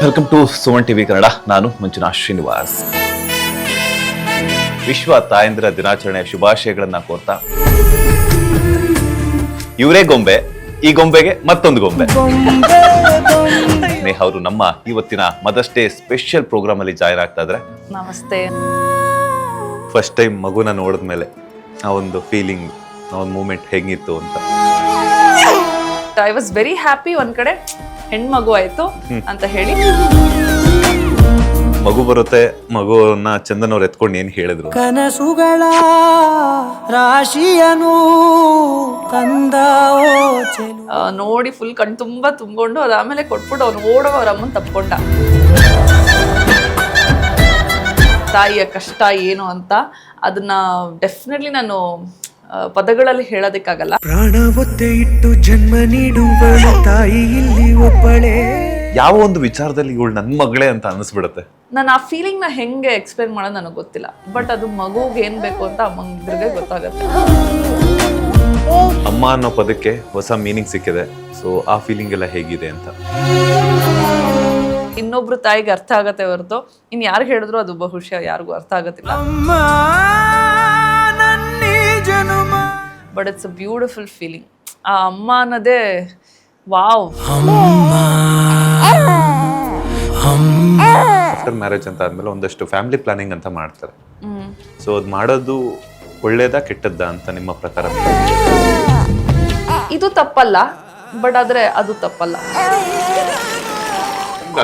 Welcome to Suman TV Kannada. ನಾನು ಮಂಜುನಾಥ್ ಶ್ರೀನಿವಾಸ್. ವಿಶ್ವ ತಾಯಂದಿರ ದಿನಾಚರಣೆಯ ಶುಭಾಶಯಗಳನ್ನ ಕೋರ್ತಾ, ಇವರೇ ಗೊಂಬೆ, ಈ ಗೊಂಬೆಗೆ ಮತ್ತೊಂದು ಗೊಂಬೆ. ನೇಹ ಅವರು ನಮ್ಮ ಇವತ್ತಿನ ಮದರ್ಸ್ ಡೇ ಸ್ಪೆಷಲ್ ಪ್ರೋಗ್ರಾಮ್ ಅಲ್ಲಿ ಜಾಯ್ನ್ ಆಗ್ತಾ ಇದ್ರೆ. ನಮಸ್ತೆ. ಫಸ್ಟ್ ಟೈಮ್ ಮಗುನ ನೋಡಿದ್ಮೇಲೆ ಆ ಒಂದು ಫೀಲಿಂಗ್, ಆ ಒಂದು ಮೂಮೆಂಟ್ ಹೇಗಿತ್ತು ಅಂತ? I was very happy. ಒಂದ್ ಕಡೆ ಹೆಣ್ಮಗು ಆಯ್ತು ಅಂತ ಹೇಳಿ. ಮಗು ಬರುತ್ತೆ, ಮಗುವನ್ನ ಚಂದನ್ ಅವ್ರು ಎತ್ಕೊಂಡು ಏನ್ ಹೇಳಿದ್ರು? ಕನಸುಗಳ ರಾಶಿಯನು ಕಂದ ನೋಡಿ ಫುಲ್ ಕಣ್ ತುಂಬಾ ತುಂಬಿಕೊಂಡು ಅದಾದ್ಮೇಲೆ ಕೊಟ್ಬಿಟ್ಟು ಅವ್ನು ಓಡೋ ಅವ್ರ ಅಮ್ಮನ್ ತಪ್ಕೊಂಡ. ತಾಯಿಯ ಕಷ್ಟ ಏನು ಅಂತ ಅದನ್ನ ಡೆಫಿನೆಟ್ಲಿ ನಾನು ಪದಗಳಲ್ಲಿ ಹೇಳೋದಕ್ಕಾಗಲ್ಲ. ಪ್ರಾಣ ಒತ್ತೆ ಇಟ್ಟು ಜನ್ಮ ನೀಡುವಳು ತಾಯಿ ಇಲ್ಲಿ ಒಬ್ಬಳೇ. ಯಾವ ಒಂದು ವಿಚಾರದಲ್ಲಿ ಇವಳು ನನ್ನ ಮಗಳೇ ಅಂತ ಅನಿಸ್ಬಿಡುತ್ತೆ. ನಾನು ಆ ಫೀಲಿಂಗ್ ನ ಹೆಂಗೆ ಎಕ್ಸ್ಪ್ಲೇನ್ ಮಾಡೋದು ನನಗೆ ಗೊತ್ತಿಲ್ಲ. ಬಟ್ ಅದು ಮಗುಗೆ ಏನ್ ಬೇಕು ಅಂತ ಅಮ್ಮಂದ್ರಿಗೆ ಗೊತ್ತಾಗತ್ತೆ. ಅಮ್ಮ ಅನ್ನೋ ಪದಕ್ಕೆ ಹೊಸ ಮೀನಿಂಗ್ ಸಿಕ್ಕಿದೆ. ಸೊ ಆ ಫೀಲಿಂಗ್ ಎಲ್ಲ ಹೇಗಿದೆ ಅಂತ ಇನ್ನೊಬ್ರು ತಾಯಿಗೆ ಅರ್ಥ ಆಗತ್ತೆ ಹೊರತು ಇನ್ ಯಾರು ಹೇಳಿದ್ರು ಅದು ಬಹುಶಃ ಯಾರಿಗೂ ಅರ್ಥ ಆಗತ್ತಿಲ್ಲ. But it's a beautiful feeling. ಆ ಅಮ್ಮ ಅನ್ನೋದೇ ವಾವ್. ಆಫ್ಟರ್ ಮ್ಯಾರೇಜ್ ಅಂತ ಆದ್ಮೇಲೆ ಒಂದಷ್ಟು ಫ್ಯಾಮಿಲಿ ಪ್ಲಾನಿಂಗ್ ಅಂತ ಮಾಡ್ತಾರೆ. ಸೊ ಅದು ಮಾಡೋದು ಒಳ್ಳೇದಾ ಕೆಟ್ಟದ್ದಾ ಅಂತ ನಿಮ್ಮ ಪ್ರಕಾರ? ಇದು ತಪ್ಪಲ್ಲ, ಬಟ್ ಆದ್ರೆ ಅದು ತಪ್ಪಲ್ಲ.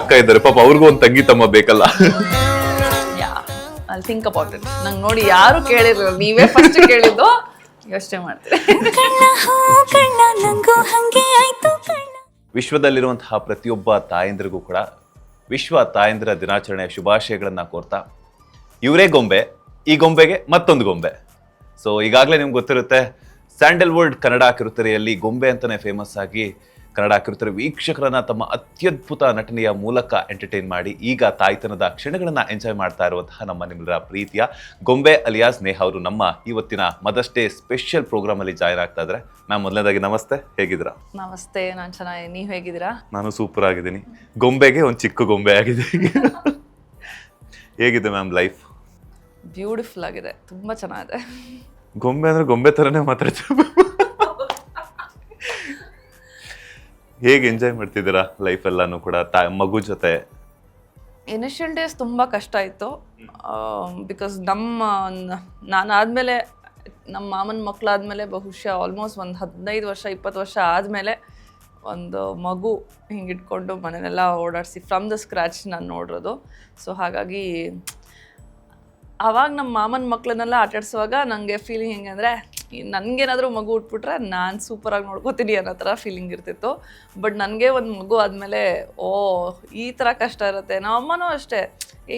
ಅಕ್ಕ ಇದ್ದಾರೆ ಪಾಪ, ಅವ್ರಿಗೂ ಒಂದು ತಂಗಿ ತಮ್ಮ ಬೇಕಲ್ಲ. I think about it. ನಂಗೆ ನೋಡಿ ಯಾರು ಕೇಳಿದ್ರು, ನೀವೇ ಫಸ್ಟ್ ಕೇಳಿದ್ದು. ಯೋಚನೆ ಮಾಡ್ತೀರಿ. ವಿಶ್ವದಲ್ಲಿರುವಂತಹ ಪ್ರತಿಯೊಬ್ಬ ತಾಯಂದಿರಿಗೂ ಕೂಡ ವಿಶ್ವ ತಾಯಂದಿರ ದಿನಾಚರಣೆಯ ಶುಭಾಶಯಗಳನ್ನ ಕೋರ್ತಾ, ಇವರೇ ಗೊಂಬೆ, ಈ ಗೊಂಬೆಗೆ ಮತ್ತೊಂದು ಗೊಂಬೆ. ಸೊ ಈಗಾಗಲೇ ನಿಮ್ಗೆ ಗೊತ್ತಿರುತ್ತೆ, ಸ್ಯಾಂಡಲ್ವುಡ್ ಕನ್ನಡ ಕಿರುತೆರೆಯಲ್ಲಿ ಗೊಂಬೆ ಅಂತಾನೆ ಫೇಮಸ್ ಆಗಿ ಕನ್ನಡ ಕಿರುತೆರೆ ವೀಕ್ಷಕರನ್ನ ತಮ್ಮ ಅತ್ಯದ್ಭುತ ನಟನೆಯ ಮೂಲಕ ಎಂಟರ್ಟೈನ್ ಮಾಡಿ ಈಗ ತಾಯ್ತನದ ಕ್ಷಣಗಳನ್ನ ಎಂಜಾಯ್ ಮಾಡ್ತಾ ಇರುವಂತಹ ನಮ್ಮ ನಿಮ್ಮೆಲ್ಲರ ಪ್ರೀತಿಯ ಗೊಂಬೆ ಅಲಿಯಾಸ್ ನೇಹ ಅವರು ನಮ್ಮ ಇವತ್ತಿನ ಮದರ್ಸ್ ಡೇ ಸ್ಪೆಷಲ್ ಪ್ರೋಗ್ರಾಮ್ ಅಲ್ಲಿ ಜಾಯ್ನ್ ಆಗ್ತಾ ಇದ್ರೆ. ಮ್ಯಾಮ್, ಮೊದಲನೇದಾಗಿ ನಮಸ್ತೆ, ಹೇಗಿದ್ದೀರಾ? ನಮಸ್ತೆ, ನಾನು ಚೆನ್ನಾಗಿ. ನೀವ್ ಹೇಗಿದ್ದೀರಾ? ನಾನು ಸೂಪರ್ ಆಗಿದ್ದೀನಿ. ಗೊಂಬೆಗೆ ಒಂದು ಚಿಕ್ಕ ಗೊಂಬೆ ಆಗಿದೆ. ಹೇಗಿದೆ ಮ್ಯಾಮ್ ಲೈಫ್? ಬ್ಯೂಟಿಫುಲ್ ಆಗಿದೆ, ತುಂಬಾ ಚೆನ್ನಾಗಿದೆ. ಗೊಂಬೆ ಅಂದ್ರೆ ಗೊಂಬೆ ತರನೇ ಮಾತಾಡ್ತೀವಿ. ಹೇಗೆ ಎಂಜಾಯ್ ಮಾಡ್ತಿದ್ದೀರಾ ಲೈಫ್ ಎಲ್ಲಾನು ಕೂಡ ಮಗು ಜೊತೆ? ಇನಿಷಿಯಲ್ ಡೇಸ್ ತುಂಬ ಕಷ್ಟ ಇತ್ತು. ಬಿಕಾಸ್ ನಾನಾದ್ಮೇಲೆ ನಮ್ಮ ಮಾಮನ ಮಕ್ಕಳಾದ್ಮೇಲೆ ಬಹುಶಃ ಆಲ್ಮೋಸ್ಟ್ ಒಂದು 15 ವರ್ಷ 20 ವರ್ಷ ಆದಮೇಲೆ ಒಂದು ಮಗು ಹಿಂಗಿಟ್ಕೊಂಡು ಮನೆಯೆಲ್ಲ ಓಡಾಡಿಸಿ ಫ್ರಮ್ ದ ಸ್ಕ್ರ್ಯಾಚ್ ನಾನು ನೋಡಿರೋದು. ಸೊ ಹಾಗಾಗಿ ಆವಾಗ ನಮ್ಮ ಮಾಮನ ಮಕ್ಕಳನ್ನೆಲ್ಲ ಆಟಾಡಿಸುವಾಗ ನನಗೆ ಫೀಲಿಂಗ್ ಹೆಂಗೆ ಅಂದರೆ, ನನಗೇನಾದರೂ ಮಗು ಉಟ್ಬಿಟ್ರೆ ನಾನು ಸೂಪರಾಗಿ ನೋಡ್ಕೋತೀನಿ ಅನ್ನೋ ಥರ ಫೀಲಿಂಗ್ ಇರ್ತಿತ್ತು. ಬಟ್ ನನಗೆ ಒಂದು ಮಗು ಆದಮೇಲೆ ಈ ಥರ ಕಷ್ಟ ಇರುತ್ತೆ. ನಮ್ಮ ಅಮ್ಮನೂ ಅಷ್ಟೇ,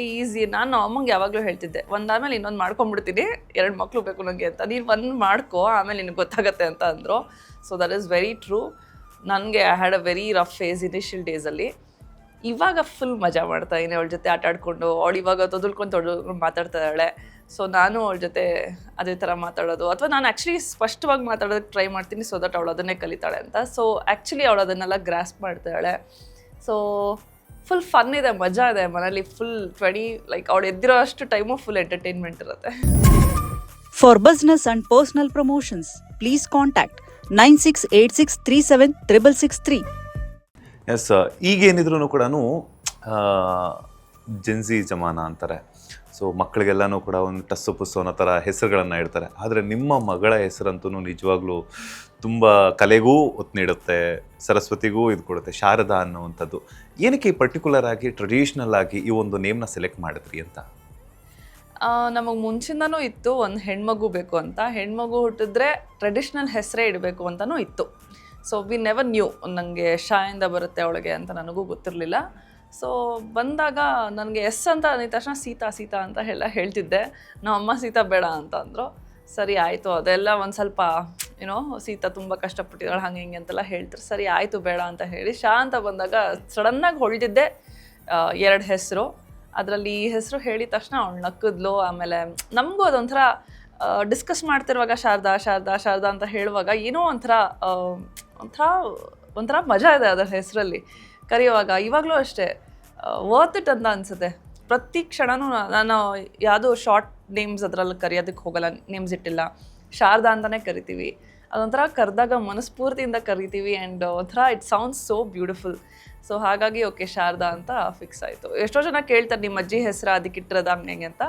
ಈಸಿ. ನಾನು ಅಮ್ಮಂಗೆ ಯಾವಾಗಲೂ ಹೇಳ್ತಿದ್ದೆ, ಒಂದಾದ್ಮೇಲೆ ಇನ್ನೊಂದು ಮಾಡ್ಕೊಂಡ್ಬಿಡ್ತೀನಿ, 2 ಮಕ್ಕಳು ಬೇಕು ನನಗೆ ಅಂತ. ನೀನು ಒಂದು ಮಾಡ್ಕೋ, ಆಮೇಲೆ ನಿನಗೆ ಗೊತ್ತಾಗತ್ತೆ ಅಂತ ಅಂದರು. So that is very true. ನನಗೆ I had a very rough phase initial ಡೇಸಲ್ಲಿ. ಇವಾಗ ಫುಲ್ ಮಜಾ ಮಾಡ್ತಾ ಇದ್ದೀನಿ ಅವಳ ಜೊತೆ ಆಟ ಆಡ್ಕೊಂಡು. ಅವಳು ಇವಾಗ ತೊದಲ್ಕೊಂಡು ಮಾತಾಡ್ತಾ ಇದ್ದಾಳೆ. ಸೊ ನಾನು ಅವಳ ಜೊತೆ ಅದೇ ಥರ ಮಾತಾಡೋದು, ಅಥವಾ ನಾನು ಆ್ಯಕ್ಚುಲಿ ಸ್ಪಷ್ಟವಾಗಿ ಮಾತಾಡೋದಕ್ಕೆ ಟ್ರೈ ಮಾಡ್ತೀನಿ, ಸೊ ದಟ್ ಅವಳು ಅದನ್ನೇ ಕಲಿತಾಳೆ ಅಂತ. ಸೊ ಆ್ಯಕ್ಚುಲಿ ಅವಳು ಅದನ್ನೆಲ್ಲ ಗ್ರಾಸ್ಪ್ ಮಾಡ್ತಾಳೆ. ಸೊ ಫುಲ್ ಫನ್ ಇದೆ, ಮಜಾ ಇದೆ ಮನೇಲಿ. ಫುಲ್ 20 ಲೈಕ್ ಅವಳು ಎದ್ದಿರೋ ಅಷ್ಟು ಟೈಮು ಫುಲ್ ಎಂಟರ್ಟೈನ್ಮೆಂಟ್ ಇರುತ್ತೆ. For business and personal promotions please contact 9686376663. Yes, ಈಗೇನಿದ್ರು ಕೂಡ ಜೆನ್ಸಿ ಜಮಾನ ಅಂತಾರೆ. ಸೊ ಮಕ್ಕಳಿಗೆಲ್ಲನೂ ಕೂಡ ಒಂದು ಟಸ್ಸು ಪುಸ್ಸು ಅನ್ನೋ ಥರ ಹೆಸರುಗಳನ್ನು ಇಡ್ತಾರೆ. ಆದರೆ ನಿಮ್ಮ ಮಗಳ ಹೆಸರಂತೂ ನಿಜವಾಗ್ಲೂ ತುಂಬ ಕಲೆಗೂ ಒತ್ತು ನೀಡುತ್ತೆ, ಸರಸ್ವತಿಗೂ ಇದು ಕೊಡುತ್ತೆ, ಶಾರದಾ ಅನ್ನುವಂಥದ್ದು. ಏನಕ್ಕೆ ಈ ಪರ್ಟಿಕ್ಯುಲರ್ ಆಗಿ ಟ್ರೆಡಿಷ್ನಲ್ ಆಗಿ ಈ ಒಂದು ನೇಮ್ನ ಸೆಲೆಕ್ಟ್ ಮಾಡಿದ್ರಿ ಅಂತ? ನಮಗೆ ಮುಂಚಿಂದನೂ ಇತ್ತು ಒಂದು ಹೆಣ್ಮಗು ಬೇಕು ಅಂತ. ಹೆಣ್ಮಗು ಹುಟ್ಟಿದ್ರೆ ಟ್ರೆಡಿಷ್ನಲ್ ಹೆಸರೇ ಇಡಬೇಕು ಅಂತಲೂ ಇತ್ತು. ಸೊ ವಿ ನೆವರ್ ನ್ಯೂ ನನಗೆ ಶಾಯಿಂದ ಬರುತ್ತೆ ಅವಳಿಗೆ ಅಂತ ನನಗೂ ಗೊತ್ತಿರಲಿಲ್ಲ. ಸೊ ಬಂದಾಗ ನನಗೆ ಎಸ್ ಅಂತ ಅಂದಿದ ತಕ್ಷಣ ಸೀತಾ ಅಂತ ಹೇಳ್ತಿದ್ದೆ. ನಮ್ಮ ಅಮ್ಮ ಸೀತಾ ಬೇಡ ಅಂತ ಅಂದರು. ಸರಿ ಆಯಿತು, ಅದೆಲ್ಲ ಒಂದು ಸ್ವಲ್ಪ ಏನೋ ಸೀತಾ ತುಂಬ ಕಷ್ಟಪಟ್ಟಿದ್ದಾಳೆ ಹಂಗೆ ಹಿಂಗೆ ಅಂತೆಲ್ಲ ಹೇಳ್ತಾರೆ. ಸರಿ ಆಯಿತು ಬೇಡ ಅಂತ ಹೇಳಿ ಶಾ ಅಂತ ಬಂದಾಗ ಸಡನ್ನಾಗಿ ಹೊಳ್ದಿದ್ದೆ 2 ಹೆಸರು. ಅದರಲ್ಲಿ ಈ ಹೆಸರು ಹೇಳಿದ ತಕ್ಷಣ ಅವಳು ನಕ್ಕಿದ್ಲು. ಆಮೇಲೆ ನಮಗೂ ಅದೊಂಥರ ಡಿಸ್ಕಸ್ ಮಾಡ್ತಿರುವಾಗ ಶಾರದಾ ಅಂತ ಹೇಳುವಾಗ ಏನೋ ಒಂಥರ ಮಜಾ ಇದೆ ಅದರ ಹೆಸರಲ್ಲಿ ಕರೆಯುವಾಗ. ಇವಾಗಲೂ ಅಷ್ಟೇ ವರ್ತ್ ಇಟ್ ಅಂತ ಅನ್ಸುತ್ತೆ. ಪ್ರತಿ ಕ್ಷಣನೂ ನಾನು ಯಾವುದೋ ಶಾರ್ಟ್ ನೇಮ್ಸ್ ಅದರಲ್ಲಿ ಕರೆಯೋದಕ್ಕೆ ಹೋಗಲ್ಲ, ನೇಮ್ಸ್ ಇಟ್ಟಿಲ್ಲ, ಶಾರದಾ ಅಂತಲೇ ಕರಿತೀವಿ. ಅದೊಂಥರ ಕರೆದಾಗ ಮನಸ್ಫೂರ್ತಿಯಿಂದ ಕರಿತೀವಿ ಆ್ಯಂಡ್ ಒಂಥರ it sounds so beautiful. So ಹಾಗಾಗಿ ಓಕೆ ಶಾರದಾ ಅಂತ ಫಿಕ್ಸ್ ಆಯಿತು. ಎಷ್ಟೋ ಜನ ಕೇಳ್ತಾರೆ ನಿಮ್ಮ ಅಜ್ಜಿ ಹೆಸರು ಅದಕ್ಕೆ ಇಟ್ಟಿರೋದು ಹಂಗೆ ಅಂತ.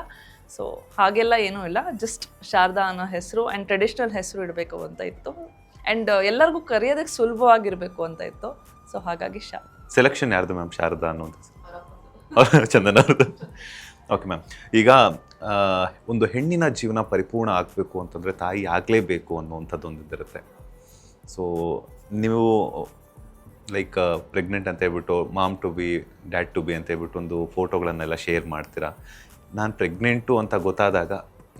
ಸೊ ಹಾಗೆಲ್ಲ ಏನೂ ಇಲ್ಲ, ಜಸ್ಟ್ ಶಾರದಾ ಅನ್ನೋ ಹೆಸರು ಆ್ಯಂಡ್ ಟ್ರೆಡಿಷ್ನಲ್ ಹೆಸರು ಇಡಬೇಕು ಅಂತ ಇತ್ತು ಆ್ಯಂಡ್ ಎಲ್ಲರಿಗೂ ಕರೆಯೋದಕ್ಕೆ ಸುಲಭವಾಗಿರಬೇಕು ಅಂತ ಇತ್ತು. ಸೊ ಹಾಗಾಗಿ ಸೆಲೆಕ್ಷನ್ ಯಾರ್ದು ಮ್ಯಾಮ್ ಶಾರದಾ ಅನ್ನೋದು? ಚಂದನ ಅವ್ರದ್ದು. ಓಕೆ ಮ್ಯಾಮ್, ಈಗ ಒಂದು ಹೆಣ್ಣಿನ ಜೀವನ ಪರಿಪೂರ್ಣ ಆಗಬೇಕು ಅಂತಂದರೆ ತಾಯಿ ಆಗಲೇಬೇಕು ಅನ್ನುವಂಥದ್ದು ಒಂದಿರುತ್ತೆ. ಸೊ ನೀವು ಲೈಕ್ ಪ್ರೆಗ್ನೆಂಟ್ ಅಂತ ಹೇಳ್ಬಿಟ್ಟು mom to be dad to be ಅಂತ ಹೇಳ್ಬಿಟ್ಟು ಒಂದು ಫೋಟೋಗಳನ್ನೆಲ್ಲ ಶೇರ್ ಮಾಡ್ತೀರಾ. ನಾನು ಪ್ರೆಗ್ನೆಂಟು ಅಂತ ಗೊತ್ತಾದಾಗ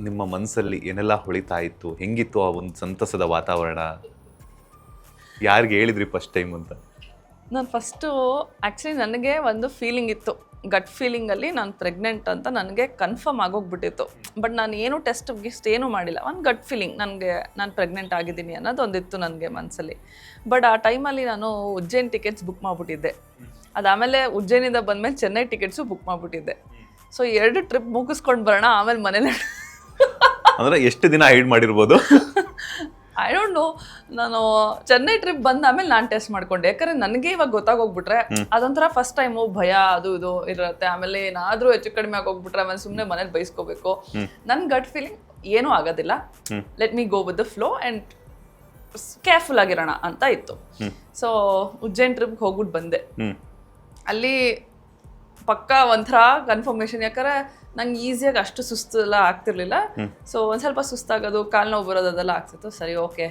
ನಿಮ್ಮ ಮನಸ್ಸಲ್ಲಿ ಏನೆಲ್ಲ ಹೊಳಿತಾ ಇತ್ತು, ಹೆಂಗಿತ್ತು ಆ ಒಂದು ಸಂತಸದ ವಾತಾವರಣ? ಯಾರಿಗೆ ಹೇಳಿದ್ರಿ ಫಸ್ಟ್ ಟೈಮ್ ಅಂತ? ನಾನು ಫಸ್ಟು ಆ್ಯಕ್ಚುಲಿ ನನಗೆ ಒಂದು ಫೀಲಿಂಗ್ ಇತ್ತು, ಗಟ್ ಫೀಲಿಂಗಲ್ಲಿ ನಾನು ಪ್ರೆಗ್ನೆಂಟ್ ಅಂತ ನನಗೆ ಕನ್ಫರ್ಮ್ ಆಗೋಗ್ಬಿಟ್ಟಿತ್ತು. ಬಟ್ ನಾನು ಏನು ಟೆಸ್ಟ್ ಗಿಸ್ಟ್ ಏನೂ ಮಾಡಿಲ್ಲ, ಒಂದು ಗಟ್ ಫೀಲಿಂಗ್ ನನಗೆ ನಾನು ಪ್ರೆಗ್ನೆಂಟ್ ಆಗಿದ್ದೀನಿ ಅನ್ನೋದು ಒಂದಿತ್ತು ನನಗೆ ಮನಸ್ಸಲ್ಲಿ. ಬಟ್ ಆ ಟೈಮಲ್ಲಿ ನಾನು ಉಜ್ಜೈನ್ ಟಿಕೆಟ್ಸ್ ಬುಕ್ ಮಾಡಿಬಿಟ್ಟಿದ್ದೆ. ಅದಾದಮೇಲೆ ಉಜ್ಜೈನಿಂದ ಬಂದಮೇಲೆ ಚೆನ್ನೈ ಟಿಕೆಟ್ಸು ಬುಕ್ ಮಾಡಿಬಿಟ್ಟಿದ್ದೆ. ಸೊ 2 ಟ್ರಿಪ್ ಮುಗಿಸ್ಕೊಂಡು ಬರೋಣ, ಆಮೇಲೆ ಮನೇಲಿ ಅಂದರೆ ಎಷ್ಟು ದಿನ ಹೈಡ್ ಮಾಡಿರ್ಬೋದು? I don't know. ನಾನು ಚೆನ್ನೈ ಟ್ರಿಪ್ ಬಂದ ಆಮೇಲೆ ನಾನು ಟೆಸ್ಟ್ ಮಾಡ್ಕೊಂಡೆ, ಯಾಕಂದ್ರೆ ನನಗೆ ಇವಾಗ ಗೊತ್ತಾಗೋಗ್ಬಿಟ್ರೆ ಅದೊಂಥರ ಫಸ್ಟ್ ಟೈಮು ಭಯ ಅದು ಇದು ಇರುತ್ತೆ. ಆಮೇಲೆ ಏನಾದರೂ ಹೆಚ್ಚು ಕಡಿಮೆ ಆಗೋಗ್ಬಿಟ್ರೆ ಆಮೇಲೆ ಸುಮ್ಮನೆ ಮನೇಲಿ ಬೈಸ್ಕೋಬೇಕು. ನನ್ನ ಗಟ್ ಫೀಲಿಂಗ್ ಏನೂ ಆಗೋದಿಲ್ಲ, let me go with the flow and careful ಆಗಿರೋಣ ಅಂತ ಇತ್ತು. ಸೊ ಉಜ್ಜೈನ್ ಟ್ರಿಪ್ಗೆ ಹೋಗ್ಬಿಟ್ಟು ಬಂದೆ. ಅಲ್ಲಿ ಪಕ್ಕ ಒಂಥರ ಕನ್ಫರ್ಮೇಷನ್, ಯಾಕಂದ್ರೆ ನಂಗೆ ಈಸಿಯಾಗಿ ಅಷ್ಟು ಸುಸ್ತು ಎಲ್ಲ ಆಗ್ತಿರ್ಲಿಲ್ಲ. ಸೊ ಒಂದು ಸ್ವಲ್ಪ ಸುಸ್ತಾಗೋದು, ಕಾಲು ನೋವು ಬರೋದು ಅದೆಲ್ಲ ಆಗ್ತಿತ್ತು. ಸರಿ ಓಕೆ,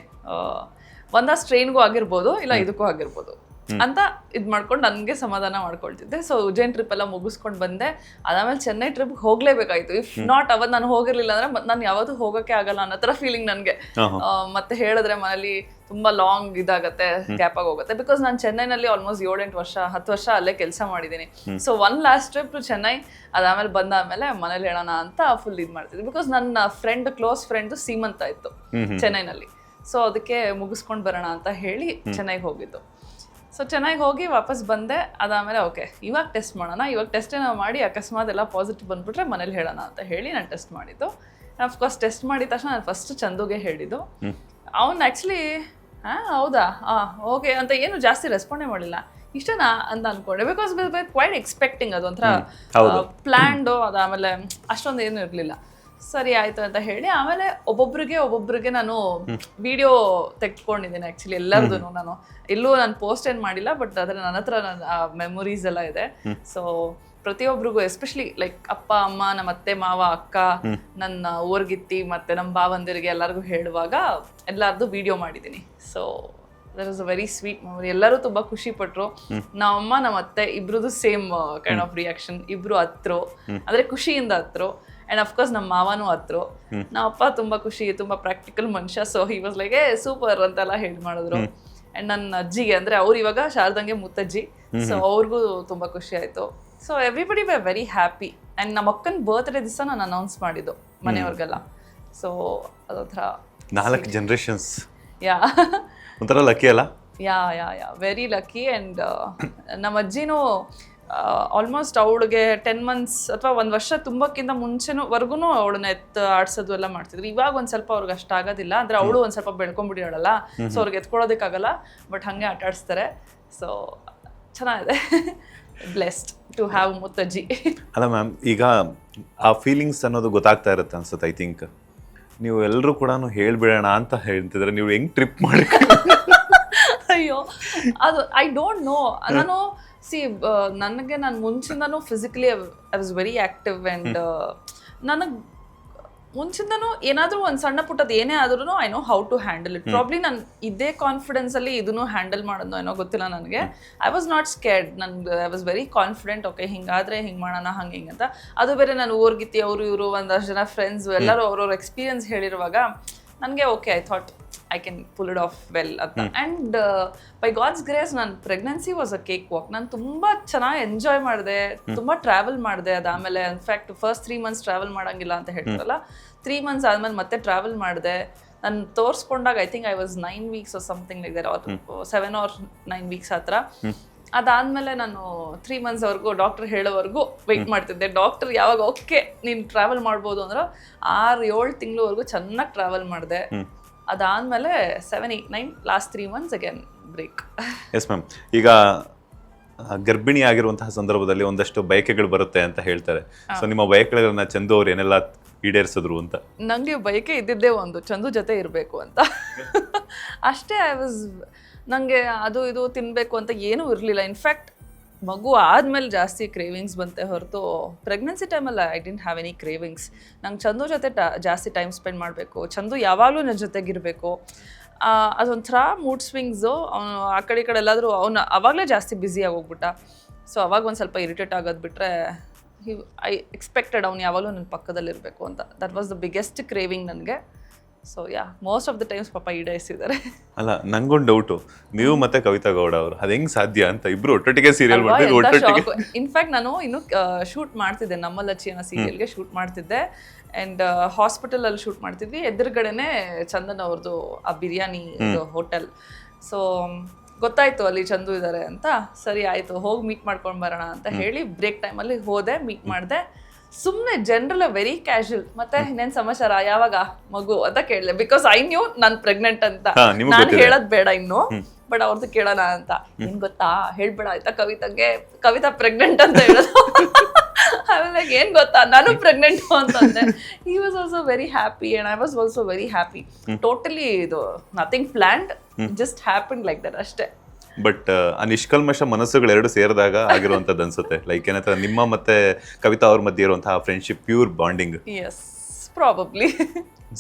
ಒಂದಷ್ಟು ಟ್ರೈನ್ಗೂ ಆಗಿರ್ಬೋದು ಇಲ್ಲ ಇದಕ್ಕೂ ಆಗಿರ್ಬೋದು ಅಂತ ಇದು ಮಾಡ್ಕೊಂಡು ನನಗೆ ಸಮಾಧಾನ ಮಾಡ್ಕೊಳ್ತಿದ್ದೆ. ಸೊ ಉಜ್ಜೈನ್ ಟ್ರಿಪ್ ಎಲ್ಲ ಮುಗಿಸ್ಕೊಂಡು ಬಂದೆ. ಅದಾದಮೇಲೆ ಚೆನ್ನೈ ಟ್ರಿಪ್ಗೆ ಹೋಗಲೇಬೇಕಾಯ್ತು. ಇಫ್ ನಾಟ್ ಅವತ್ತು ನಾನು ಹೋಗಿರ್ಲಿಲ್ಲ ಅಂದರೆ ನಾನು ಯಾವತ್ತೂ ಹೋಗೋಕ್ಕೆ ಆಗಲ್ಲ ಅನ್ನೋ ಥರ ಫೀಲಿಂಗ್ ನನಗೆ. ಮತ್ತೆ ಹೇಳಿದ್ರೆ ಮನೇಲಿ ತುಂಬ ಲಾಂಗ್ ಇದಾಗತ್ತೆ, ಗ್ಯಾಪ್ ಆಗಿ ಹೋಗುತ್ತೆ. ಬಿಕಾಸ್ ನಾನು ಚೆನ್ನೈನಲ್ಲಿ ಆಲ್ಮೋಸ್ಟ್ 7-8 ವರ್ಷ 10 ವರ್ಷ ಅಲ್ಲೇ ಕೆಲಸ ಮಾಡಿದ್ದೀನಿ. So one last trip to Chennai, ಅದಾದಮೇಲೆ ಬಂದಾದಮೇಲೆ ಮನೇಲಿ ಹೇಳೋಣ ಅಂತ ಫುಲ್ ಇದು ಮಾಡ್ತಿದ್ದೆ. ಬಿಕಾಸ್ ನನ್ನ ಫ್ರೆಂಡ್ ಕ್ಲೋಸ್ ಫ್ರೆಂಡು ಸೀಮಂತ ಇತ್ತು ಚೆನ್ನೈನಲ್ಲಿ. ಸೊ ಅದಕ್ಕೆ ಮುಗಿಸ್ಕೊಂಡು ಬರೋಣ ಅಂತ ಹೇಳಿ ಚೆನ್ನೈಗೆ ಹೋಗಿದ್ದು. ಸೊ ಚೆನ್ನೈಗೆ ಹೋಗಿ ವಾಪಸ್ ಬಂದೆ. ಅದಾದಮೇಲೆ ಓಕೆ ಇವಾಗ ಟೆಸ್ಟ್ ಮಾಡೋಣ, ಇವಾಗ ಟೆಸ್ಟೇ ನಾವು ಮಾಡಿ ಅಕಸ್ಮಾತ್ ಎಲ್ಲ ಪಾಸಿಟಿವ್ ಬಂದುಬಿಟ್ರೆ ಮನೇಲಿ ಹೇಳೋಣ ಅಂತ ಹೇಳಿ ನಾನು ಟೆಸ್ಟ್ ಮಾಡಿದ್ದು. ಅಫ್ಕೋರ್ಸ್ ಟೆಸ್ಟ್ ಮಾಡಿದ ತಕ್ಷಣ ನಾನು ಫಸ್ಟ್ ಚಂದುಗೆ ಹೇಳಿದ್ದು. ಅವ್ನು ಆ್ಯಕ್ಚುಲಿ ಹೌದಾ ಓಕೆ ಅಂತ ಏನು ಜಾಸ್ತಿ ರೆಸ್ಪಾಂಡೇ ಮಾಡಿಲ್ಲ. ಇಷ್ಟನಾ ಅಂತ ಅಂದ್ಕೊಂಡೆ, ಬಿಕಾಸ್ ಕ್ವೈಟ್ ಎಕ್ಸ್ಪೆಕ್ಟಿಂಗ್, ಅದು ಒಂಥರ ಪ್ಲ್ಯಾಂಡು. ಅದಾದಮೇಲೆ ಅಷ್ಟೊಂದು ಏನೂ ಇರಲಿಲ್ಲ. ಸರಿ ಆಯಿತು ಅಂತ ಹೇಳಿ ಆಮೇಲೆ ಒಬ್ಬೊಬ್ರಿಗೆ ನಾನು ವಿಡಿಯೋ ತೆಗೆದುಕೊಂಡಿದ್ದೀನಿ. ಆ್ಯಕ್ಚುಲಿ ಎಲ್ಲರದು ನಾನು ಎಲ್ಲೂ ನಾನು ಪೋಸ್ಟ್ ಏನು ಮಾಡಿಲ್ಲ, ಬಟ್ ಆದರೆ ನನ್ನ ಹತ್ರ ಮೆಮೊರೀಸ್ ಎಲ್ಲ ಇದೆ. ಸೊ ಪ್ರತಿಯೊಬ್ಬರಿಗೂ ಎಸ್ಪೆಷಲಿ ಲೈಕ್ ಅಪ್ಪ ಅಮ್ಮ, ನಮ್ಮ ಅತ್ತೆ ಮಾವ ಅಕ್ಕ, ನನ್ನ ಊರ್ಗಿತ್ತಿ ಮತ್ತು ನಮ್ಮ ಭಾವಂದಿರಿಗೆ ಎಲ್ಲರಿಗೂ ಹೇಳುವಾಗ ಎಲ್ಲರದ್ದು ವಿಡಿಯೋ ಮಾಡಿದ್ದೀನಿ. So that is a very sweet memory. ಎಲ್ಲರೂ ತುಂಬ ಖುಷಿ ಪಟ್ಟರು. ನಮ್ಮಮ್ಮ ನಮ್ಮ ಅತ್ತೆ ಇಬ್ರದ್ದು ಸೇಮ್ ಕೈಂಡ್ ಆಫ್ ರಿಯಾಕ್ಷನ್. ಇಬ್ರು ಹತ್ರು, ಅಂದರೆ ಖುಷಿಯಿಂದ ಹತ್ರು. ಆ್ಯಂಡ್ ಅಫ್ಕೋರ್ಸ್ ನಮ್ಮ ಮಾವನೂ ಹತ್ರು. ನಮ್ಮಪ್ಪ ತುಂಬ ಖುಷಿ, ತುಂಬ ಪ್ರಾಕ್ಟಿಕಲ್ ಮನುಷ್ಯ. So he was like super ಅಂತೆಲ್ಲ ಹೇಳಿ ಮಾಡಿದ್ರು. ಆ್ಯಂಡ್ ನನ್ನ ಅಜ್ಜಿಗೆ, ಅಂದರೆ ಅವ್ರು ಇವಾಗ ಶಾರದಂಗೆ ಮುತ್ತಜ್ಜಿ, ಸೊ ಅವ್ರಿಗೂ ತುಂಬ ಖುಷಿ ಆಯಿತು. So everybody we very happy. And ನಮ್ಮ ಅಕ್ಕನ ಬರ್ತ್ಡೇ ದಿವಸ ನಾನು ಅನೌನ್ಸ್ ಮಾಡಿದ್ದು ಮನೆಯವ್ರಿಗೆಲ್ಲ. ಸೊ ಅದೊಂಥರ 4 ಜನರೇಷನ್ಸ್. ಯಾ ಒಂಥರ ಲಕ್ಕಿ ಅಲ್ಲ? ಯಾ ವೆರಿ ಲಕ್ಕಿ. ಆ್ಯಂಡ್ ನಮ್ಮ ಅಜ್ಜಿನೂ ಆಲ್ಮೋಸ್ಟ್ ಅವಳಿಗೆ 10 months ಅಥವಾ 1 ವರ್ಷ ತುಂಬಕ್ಕಿಂತ ಮುಂಚೆವರೆಗೂ ಅವಳನ್ನ ಆಡ್ಸೋದು ಎಲ್ಲ ಮಾಡ್ತಿದ್ರು. ಇವಾಗ ಒಂದು ಸ್ವಲ್ಪ ಅವ್ರಿಗೆ ಅಷ್ಟು ಆಗೋದಿಲ್ಲ, ಅಂದರೆ ಅವಳು ಒಂದು ಸ್ವಲ್ಪ ಬೆಳ್ಕೊಂಡ್ಬಿಟ್ಟಿದ್ದಾಳಲ್ಲ, ಸೊ ಅವ್ರಿಗೆ ಎತ್ಕೊಳ್ಳೋದಕ್ಕಾಗಲ್ಲ, ಬಟ್ ಹಾಗೆ ಆಟ ಆಡಿಸ್ತಾರೆ. ಸೊ ಚೆನ್ನಾಗಿದೆ. ಬ್ಲೆಸ್ಡ್ ಟು ಹ್ಯಾವ್ ಮುತ್ತಜ್ಜಿ. ಅಲ್ಲ ಮ್ಯಾಮ್, ಈಗ ಆ ಫೀಲಿಂಗ್ಸ್ ಅನ್ನೋದು ಗೊತ್ತಾಗ್ತಾ ಇರುತ್ತೆ ಅನ್ಸುತ್ತೆ. ಐ ಥಿಂಕ್ ನೀವು ಎಲ್ಲರೂ ಕೂಡ ಹೇಳ್ಬಿಡೋಣ ಅಂತ ಹೇಳ್ತಿದ್ರೆ ನೀವು ಹೆಂಗೆ ಟ್ರಿಪ್ ಮಾಡಿ? ಅಯ್ಯೋ ಅದು ಐ ಡೋಂಟ್ ನೋ. ನಾನು ನನಗೆ ನಾನು ಮುಂಚಿಂದನೂ physically I was very active. And ನನಗೆ ಮುಂಚಿಂದನೂ ಏನಾದರೂ ಒಂದು ಸಣ್ಣ ಪುಟ್ಟದ್ದು ಏನೇ ಆದ್ರೂ I know how to handle it. Probably ನಾನು ಇದೇ ಕಾನ್ಫಿಡೆನ್ಸಲ್ಲಿ ಇದನ್ನು ಹ್ಯಾಂಡಲ್ ಮಾಡೋದು ಏನೋ ಗೊತ್ತಿಲ್ಲ ನನಗೆ. I was not scared. I was very confident. Okay ಹಿಂಗಾದರೆ ಹಿಂಗೆ ಮಾಡೋಣ ಹಂಗೆ ಹಿಂಗೆ ಅಂತ. ಅದು ಬೇರೆ ನಾನು ಊರ್ಗಿತ್ತಿ ಅವರು ಇವರು ಒಂದಷ್ಟು ಜನ ಫ್ರೆಂಡ್ಸು ಎಲ್ಲರೂ ಅವ್ರವ್ರ ಎಕ್ಸ್ಪೀರಿಯನ್ಸ್ ಹೇಳಿರುವಾಗ ನನಗೆ okay I thought I can pull it off well ಅಂತ. ಆ್ಯಂಡ್ ಬೈ ಗಾಡ್ಸ್ ಗ್ರೇಸ್ ನನ್ನ pregnancy was a cake walk. ನಾನು ತುಂಬ ಚೆನ್ನಾಗಿ ಎಂಜಾಯ್ ಮಾಡಿದೆ, ತುಂಬ ಟ್ರಾವೆಲ್ ಮಾಡಿದೆ. ಅದಾದಮೇಲೆ ಇನ್ಫ್ಯಾಕ್ಟ್ ಫಸ್ಟ್ 3 months ಟ್ರಾವೆಲ್ ಮಾಡೋಂಗಿಲ್ಲ ಅಂತ ಹೇಳ್ತಾರಲ್ಲ, 3 months ಆದಮೇಲೆ ಮತ್ತೆ ಟ್ರಾವೆಲ್ ಮಾಡಿದೆ. ನಾನು ತೋರಿಸ್ಕೊಂಡಾಗ I think I was 9 weeks or something like that, or 7 or 9 weeks ಹತ್ರ. ಅದಾದಮೇಲೆ ನಾನು 3 ಮಂತ್ಸ್ವರೆಗೂ ಡಾಕ್ಟರ್ ಹೇಳೋವರೆಗೂ ವೆಯ್ಟ್ ಮಾಡ್ತಿದ್ದೆ. ಡಾಕ್ಟರ್ ಯಾವಾಗ ಓಕೆ ನೀನು ಟ್ರಾವೆಲ್ ಮಾಡ್ಬೋದು ಅಂದ್ರೆ 6-7 ತಿಂಗಳವರೆಗೂ ಚೆನ್ನಾಗಿ ಟ್ರಾವೆಲ್ ಮಾಡಿದೆ. ಅದಾದಮೇಲೆ 7, 8, 9 last 3 months again break. Yes ma'am. ಈಗ ಗರ್ಭಿಣಿ ಆಗಿರುವಂತಹ ಸಂದರ್ಭದಲ್ಲಿ ಒಂದಷ್ಟು ಬಯಕೆಗಳು ಬರುತ್ತೆ ಅಂತ ಹೇಳ್ತಾರೆ. ಸೊ ನಿಮ್ಮ ಬಯಕೆಗಳನ್ನ ಚಂದು ಅವ್ರು ಏನೆಲ್ಲ ಈಡೇರಿಸಿದ್ರು ಅಂತ? ನನಗೆ ಬಯಕೆ ಇದ್ದಿದ್ದೇ ಒಂದು, ಚಂದು ಜೊತೆ ಇರಬೇಕು ಅಂತ ಅಷ್ಟೇ. ನನಗೆ ಅದು ಇದು ತಿನ್ನಬೇಕು ಅಂತ ಏನೂ ಇರಲಿಲ್ಲ. ಇನ್ಫ್ಯಾಕ್ಟ್ ಮಗು ಆದಮೇಲೆ ಜಾಸ್ತಿ ಕ್ರೇವಿಂಗ್ಸ್ ಬಂತೆ ಹೊರತು ಪ್ರೆಗ್ನೆನ್ಸಿ ಟೈಮಲ್ಲಿ I didn't have any cravings. ನಂಗೆ ಚಂದು ಜೊತೆ ಜಾಸ್ತಿ ಟೈಮ್ ಸ್ಪೆಂಡ್ ಮಾಡಬೇಕು, ಚಂದು ಯಾವಾಗಲೂ ನನ್ನ ಜೊತೆಗಿರಬೇಕು. ಅದೊಂಥರ ಮೂಡ್ ಸ್ವಿಂಗ್ಸು. ಅವನು ಆ ಕಡೆ ಈ ಕಡೆ ಎಲ್ಲಾದರೂ ಅವನು ಅವಾಗಲೇ ಜಾಸ್ತಿ ಬ್ಯುಸಿಯಾಗಿ ಹೋಗ್ಬಿಟ್ಟ. ಸೊ ಅವಾಗ ಒಂದು ಸ್ವಲ್ಪ ಇರಿಟೇಟ್ ಆಗೋದು ಬಿಟ್ಟರೆ ಐ ಎಕ್ಸ್ಪೆಕ್ಟೆಡ್ ಅವ್ನು ಯಾವಾಗಲೂ ನನ್ನ ಪಕ್ಕದಲ್ಲಿರಬೇಕು ಅಂತ. That was the biggest craving ನನಗೆ. So yeah, most of the times ಪಾಪ ಈಡೇರಿಸಿದ್ದಾರೆ. ಅಲ್ಲ, ನಂಗೊಂದು ಡೌಟು, ನೀವು ಮತ್ತೆ ಕವಿತಾ ಗೌಡ ಅವರು ಅದು ಹೆಂಗ್ ಸಾಧ್ಯ ಅಂತ? ಇಬ್ರು ಒಟ್ಟೊಟ್ಟಿಗೆ ಸೀರಿಯಲ್ ಮಾಡಿದ್ರು, ಒಟ್ಟೊಟ್ಟಿಗೆ. ಇನ್ಫ್ಯಾಕ್ಟ್ ನಾನು ಇನ್ನು ಶೂಟ್ ಮಾಡ್ತಿದ್ದೆ, ನಮ್ಮಲ್ಲಚ್ಚಿ ಅನ್ನೋ ಸೀರಿಯಲ್ಗೆ ಶೂಟ್ ಮಾಡ್ತಿದ್ದೆ. ಆ್ಯಂಡ್ ಹಾಸ್ಪಿಟಲಲ್ಲಿ ಶೂಟ್ ಮಾಡ್ತಿದ್ವಿ. ಎದುರುಗಡೆನೆ ಚಂದನ್ ಅವ್ರದ್ದು ಆ ಬಿರಿಯಾನಿ ಹೋಟೆಲ್. ಸೊ ಗೊತ್ತಾಯ್ತು ಅಲ್ಲಿ ಚಂದು ಇದ್ದಾರೆ ಅಂತ. ಸರಿ ಆಯಿತು, ಹೋಗಿ ಮೀಟ್ ಮಾಡ್ಕೊಂಡು ಬರೋಣ ಅಂತ ಹೇಳಿ ಬ್ರೇಕ್ ಟೈಮಲ್ಲಿ ಹೋದೆ, ಮೀಟ್ ಮಾಡಿದೆ. ಸುಮ್ಮನೆ ಜನರಲ್ ವೆರಿ ಕ್ಯಾಶುಯಲ್. ಮತ್ತೆ ಇನ್ನೇನು ಸಮಾಚಾರ, ಯಾವಾಗ ಮಗು ಅಂತ ಕೇಳಿದೆ. ಬಿಕಾಸ್ ಐ ನ್ಯೂ ನಾನು ಪ್ರೆಗ್ನೆಂಟ್ ಅಂತ. ನಾನು ಹೇಳೋದು ಬೇಡ ಇನ್ನು, ಬಟ್ ಅವ್ರದ್ದು ಕೇಳೋಣ ಅಂತ. ಏನ್ ಗೊತ್ತಾ, ಹೇಳ್ಬೇಡ ಆಯ್ತಾ ಕವಿತಾಗೆ, ಕವಿತಾ ಪ್ರೆಗ್ನೆಂಟ್ ಅಂತ ಹೇಳೋದು. ಆಮೇಲೆ ಏನ್ ಗೊತ್ತಾ, ನಾನು ಪ್ರೆಗ್ನೆಂಟ್ ಅಂತಂದೆ. He was also very happy and I was also very happy. Totally ಇದು nothing planned, just happen like that ಅಷ್ಟೇ. ಬಟ್ ಆ ನಿಷ್ಕಲ್ಮಶ ಮನಸ್ಸುಗಳು ಎರಡು ಸೇರಿದಾಗ ಆಗಿರುವಂತದ್ದು ಅನ್ಸುತ್ತೆ. ಲೈಕ್ ಏನಂತ ನಿಮ್ಮ ಮತ್ತೆ ಕವಿತಾ ಅವ್ರ ಮಧ್ಯೆ ಇರುವಂತಹ friendship, pure bonding. Yes, probably.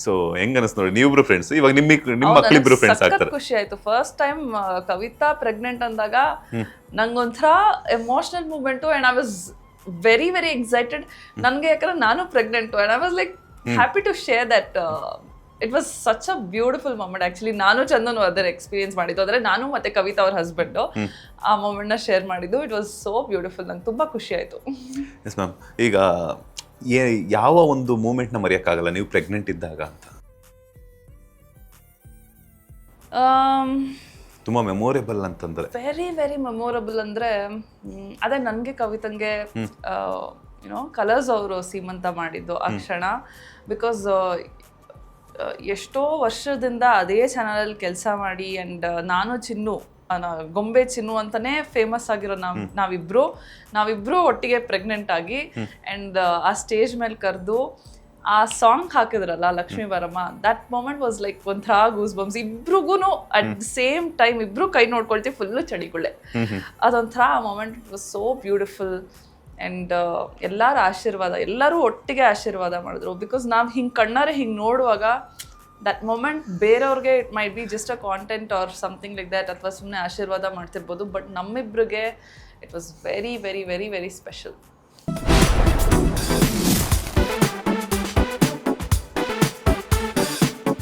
So ಹೆಂಗ್ ಅನಿಸ್ತು ನೋಡಿ, ನೀವಿಬ್ರು ಫ್ರೆಂಡ್ಸ್, ಇವಾಗ ನಿಮ್ಮ ಮಕ್ಕಳಿಬ್ರು ಫ್ರೆಂಡ್ಸ್ ಆಗ್ತಾರೆ. ಖುಷಿ ಆಯ್ತು. ಫಸ್ಟ್ ಟೈಮ್ ಕವಿತಾ ಪ್ರೆಗ್ನೆಂಟ್ ಅಂದಾಗ ನಂಗೊಂಥರ emotional moment. And I was very very excited. ನನಗೆ ಯಾಕಂದ್ರೆ ನಾನು pregnant and I was like happy to share that. It was such a beautiful moment. Actually ನಾನು ಚಂದನು ಅದರ ಎಕ್ಸ್ಪೀರಿಯನ್ಸ್ ಮಾಡಿದ್ದು, ಅಂದರೆ ನಾನು ಮತ್ತು ಕವಿತಾ ಅವ್ರ ಹಸ್ಬೆಂಡು ಆ ಮೊಮೆಂಟ್ನ ಶೇರ್ ಮಾಡಿದ್ದು. It was so beautiful. ನಂಗೆ ತುಂಬ ಖುಷಿ ಆಯಿತು. S ma'am. ಈಗ ಯಾವ ಒಂದು ಮೂಮೆಂಟ್ನ ಮರೆಯೋಕ್ಕಾಗಲ್ಲ ನೀವು ಪ್ರೆಗ್ನೆಂಟ್ ಇದ್ದಾಗ ಅಂತ? ತುಂಬ ಮೆಮೊರೇಬಲ್ ಅಂತಂದರೆ ವೆರಿ ವೆರಿ ಮೆಮೊರಬಲ್ ಅಂದರೆ ಅದೇ ನನಗೆ ಕವಿತಂಗೆ ಯುನೋ ಕಲರ್ಸ್ ಅವರು ಸೀಮಂತ ಮಾಡಿದ್ದು ಆ ಕ್ಷಣ. ಬಿಕಾಸ್ ಎಷ್ಟೋ ವರ್ಷದಿಂದ ಅದೇ ಚಾನಲಲ್ಲಿ ಕೆಲಸ ಮಾಡಿ ಆ್ಯಂಡ್ ನಾನು ಚಿನ್ನು, ಗೊಂಬೆ ಚಿನ್ನು ಅಂತಲೇ ಫೇಮಸ್ ಆಗಿರೋ ನಾವಿಬ್ರು ಒಟ್ಟಿಗೆ ಪ್ರೆಗ್ನೆಂಟ್ ಆಗಿ ಆ್ಯಂಡ್ ಆ ಸ್ಟೇಜ್ ಮೇಲೆ ಕರೆದು ಆ ಸಾಂಗ್ ಹಾಕಿದ್ರಲ್ಲ ಲಕ್ಷ್ಮೀ ಬರಮ್ಮ, ದಟ್ ಮೊಮೆಂಟ್ ವಾಸ್ ಲೈಕ್ ಒಂಥರ ಗೂಸ್ ಬಂಪ್ಸ್. ಇಬ್ರಿಗೂ ಅಟ್ ದ ಸೇಮ್ ಟೈಮ್ ಇಬ್ರು ಕೈ ನೋಡ್ಕೊಳ್ತೀವಿ, ಫುಲ್ಲು ಚಳಿಗುಳ್ಳೆ. ಅದೊಂಥರ ಆ moment it was so beautiful. And ಎಲ್ಲರ ಆಶೀರ್ವಾದ, ಎಲ್ಲರೂ ಒಟ್ಟಿಗೆ ಆಶೀರ್ವಾದ ಮಾಡಿದ್ರು. ಬಿಕಾಸ್ ನಾವು ಹಿಂಗೆ ಕಣ್ಣಾರೆ ಹಿಂಗೆ ನೋಡುವಾಗ ದಟ್ ಮೊಮೆಂಟ್ ಬೇರೆಯವ್ರಿಗೆ it might be just a content or something like that, ಅಥವಾ ಸುಮ್ಮನೆ ಆಶೀರ್ವಾದ ಮಾಡ್ತಿರ್ಬೋದು. ಬಟ್ ನಮ್ಮಿಬ್ರಿಗೆ it was very very very very special.